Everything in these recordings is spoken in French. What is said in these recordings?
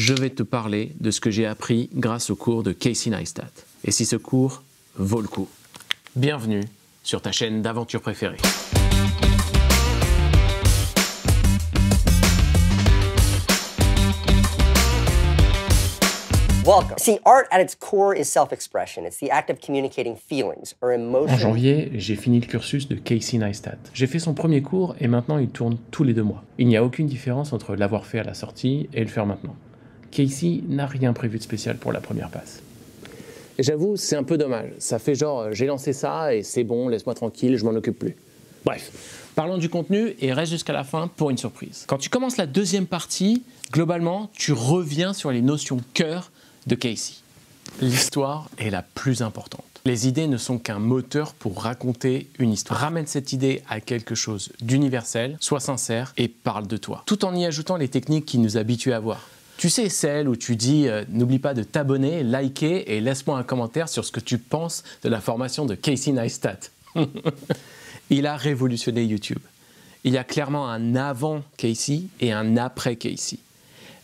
je vais te parler de ce que j'ai appris grâce au cours de Casey Neistat. Et si ce cours vaut le coup. Bienvenue sur ta chaîne d'aventure préférée. Welcome. See, art at its core is self-expression. It's the act of communicating feelings or emotions. En janvier, j'ai fini le cursus de Casey Neistat. J'ai fait son premier cours et maintenant il tourne tous les 2 mois. Il n'y a aucune différence entre l'avoir fait à la sortie et le faire maintenant. Casey n'a rien prévu de spécial pour la première passe. Et j'avoue, c'est un peu dommage. Ça fait genre, j'ai lancé ça et c'est bon, laisse-moi tranquille, je m'en occupe plus. Bref, parlons du contenu et reste jusqu'à la fin pour une surprise. Quand tu commences la deuxième partie, globalement, tu reviens sur les notions cœur de Casey. L'histoire est la plus importante. Les idées ne sont qu'un moteur pour raconter une histoire. Ramène cette idée à quelque chose d'universel, sois sincère et parle de toi. Tout en y ajoutant les techniques qui nous habituent à voir. Tu sais, celle où tu dis n'oublie pas de t'abonner, liker et laisse-moi un commentaire sur ce que tu penses de la formation de Casey Neistat. Il a révolutionné YouTube. Il y a clairement un avant Casey et un après Casey.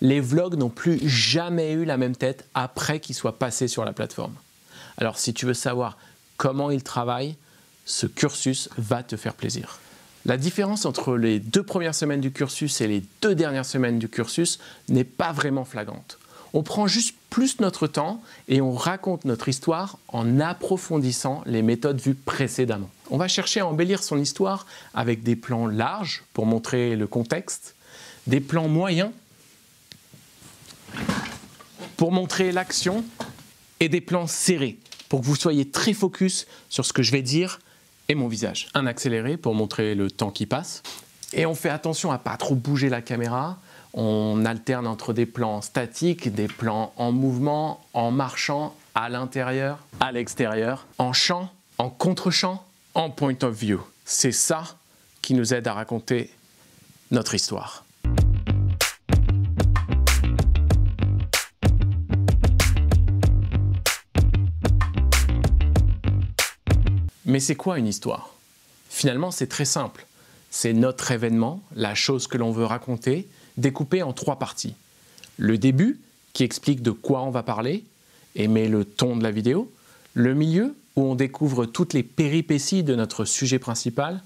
Les vlogs n'ont plus jamais eu la même tête après qu'ils soient passés sur la plateforme. Alors si tu veux savoir comment il travaille, ce cursus va te faire plaisir. La différence entre les 2 premières semaines du cursus et les 2 dernières semaines du cursus n'est pas vraiment flagrante. On prend juste plus notre temps et on raconte notre histoire en approfondissant les méthodes vues précédemment. On va chercher à embellir son histoire avec des plans larges pour montrer le contexte, des plans moyens pour montrer l'action et des plans serrés pour que vous soyez très focus sur ce que je vais dire et mon visage. Un accéléré pour montrer le temps qui passe. Et on fait attention à pas trop bouger la caméra. On alterne entre des plans statiques, des plans en mouvement, en marchant, à l'intérieur, à l'extérieur, en champ, en contre-champ, en point of view. C'est ça qui nous aide à raconter notre histoire. Mais c'est quoi une histoire? Finalement, c'est très simple. C'est notre événement, la chose que l'on veut raconter, découpée en 3 parties. Le début, qui explique de quoi on va parler et met le ton de la vidéo. Le milieu, où on découvre toutes les péripéties de notre sujet principal.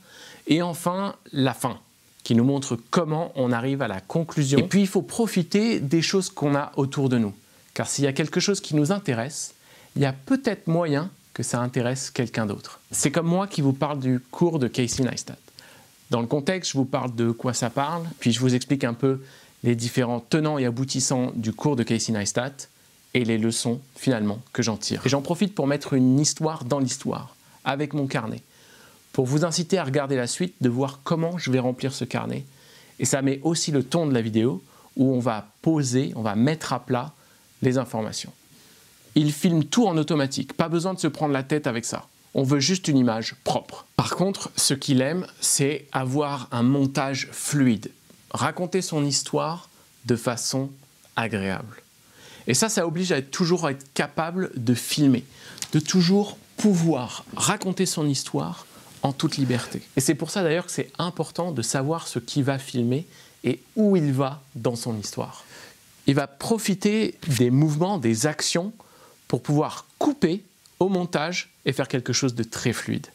Et enfin, la fin, qui nous montre comment on arrive à la conclusion. Et puis, il faut profiter des choses qu'on a autour de nous. Car s'il y a quelque chose qui nous intéresse, il y a peut-être moyen que ça intéresse quelqu'un d'autre. C'est comme moi qui vous parle du cours de Casey Neistat. Dans le contexte, je vous parle de quoi ça parle, puis je vous explique un peu les différents tenants et aboutissants du cours de Casey Neistat et les leçons finalement que j'en tire. Et j'en profite pour mettre une histoire dans l'histoire, avec mon carnet, pour vous inciter à regarder la suite, de voir comment je vais remplir ce carnet. Et ça met aussi le ton de la vidéo, où on va poser, on va mettre à plat les informations. Il filme tout en automatique, pas besoin de se prendre la tête avec ça. On veut juste une image propre. Par contre, ce qu'il aime, c'est avoir un montage fluide. Raconter son histoire de façon agréable. Et ça oblige à toujours être capable de filmer, de toujours pouvoir raconter son histoire en toute liberté. Et c'est pour ça d'ailleurs que c'est important de savoir ce qu'il va filmer et où il va dans son histoire. Il va profiter des mouvements, des actions, pour pouvoir couper au montage et faire quelque chose de très fluide.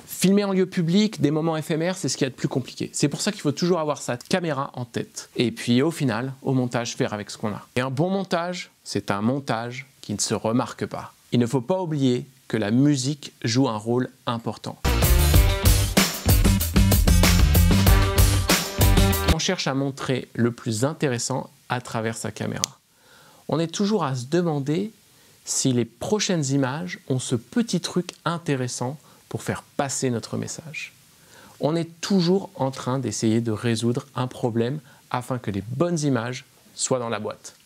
Filmer en lieu public, des moments éphémères, c'est ce qu'il y a de plus compliqué. C'est pour ça qu'il faut toujours avoir sa caméra en tête. Et puis au final, au montage, faire avec ce qu'on a. Et un bon montage, c'est un montage qui ne se remarque pas. Il ne faut pas oublier que la musique joue un rôle important. On cherche à montrer le plus intéressant à travers sa caméra. On est toujours à se demander si les prochaines images ont ce petit truc intéressant pour faire passer notre message. On est toujours en train d'essayer de résoudre un problème afin que les bonnes images soient dans la boîte.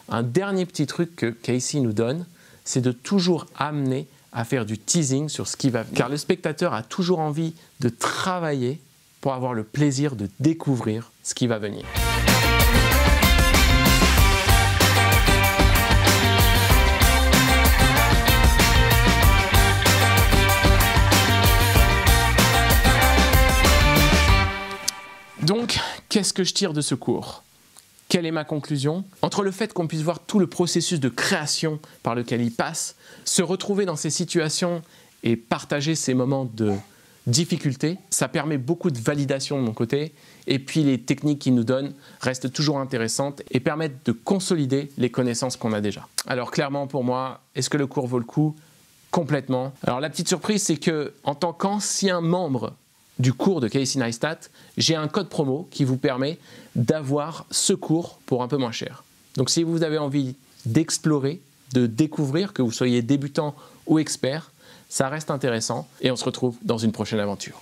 Un dernier petit truc que Casey nous donne, c'est de toujours amener à faire du teasing sur ce qui va venir. Car le spectateur a toujours envie de travailler pour avoir le plaisir de découvrir ce qui va venir. Donc, qu'est-ce que je tire de ce cours? Quelle est ma conclusion? Entre le fait qu'on puisse voir tout le processus de création par lequel il passe, se retrouver dans ces situations et partager ces moments de difficulté, ça permet beaucoup de validation de mon côté. Et puis les techniques qu'il nous donne restent toujours intéressantes et permettent de consolider les connaissances qu'on a déjà. Alors clairement pour moi, est-ce que le cours vaut le coup? Complètement. Alors la petite surprise, c'est que en tant qu'ancien membre du cours de Casey Neistat, j'ai un code promo qui vous permet d'avoir ce cours pour un peu moins cher. Donc si vous avez envie d'explorer, de découvrir, que vous soyez débutant ou expert, ça reste intéressant et on se retrouve dans une prochaine aventure.